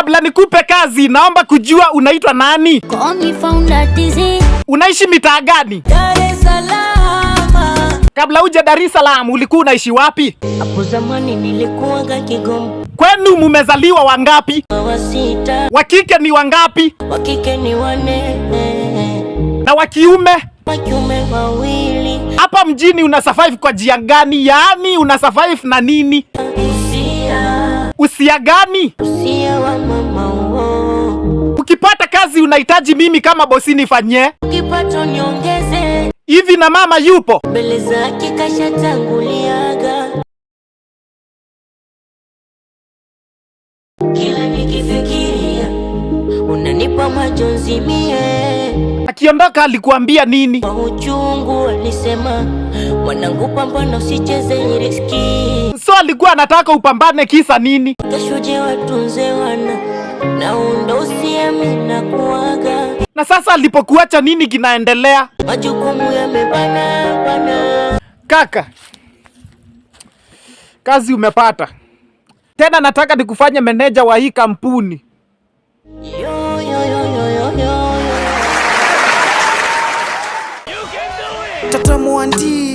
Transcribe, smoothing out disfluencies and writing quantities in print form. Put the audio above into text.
kabla nikupe kazi, naomba kujua unaitwa nani? Unaishi mitaa gani? Dar es Salaam. Kabla uje Dar es Salaam ulikuwa unaishi wapi? Hapo zamani nilikuwa Kigoma. Kwenu mumezaliwa wangapi? Wasita. Wa kike ni wangapi? Wa kike ni 4. Na wa kiume? Wa kiume 2. Hapa mjini una survive kwa njia gani? Yaani una survive na nini? Usia gani? Usia wa mama uo. Ukipata kazi unahitaji mimi kama bosi nifanyie? Ukipata niongeze. Hivi na mama yupo? Mbele zake kashatanguliaga. Kila nikifikiria unanipa majonzi mie. Akiondoka alikuambia nini? Kwa uchungu alisema, mwanangu pambana usicheze riski. So alikuwa anataka upambane kisa nini? Kashuje watunze wana na undo usiamina kuaga. Na sasa alipokuacha nini kinaendelea? Majukumu yamebana bana. Kaka, kazi umepata. Tena nataka nikufanye meneja wa hii kampuni. Yo yo yo yo yo yo. Tata Mwandi.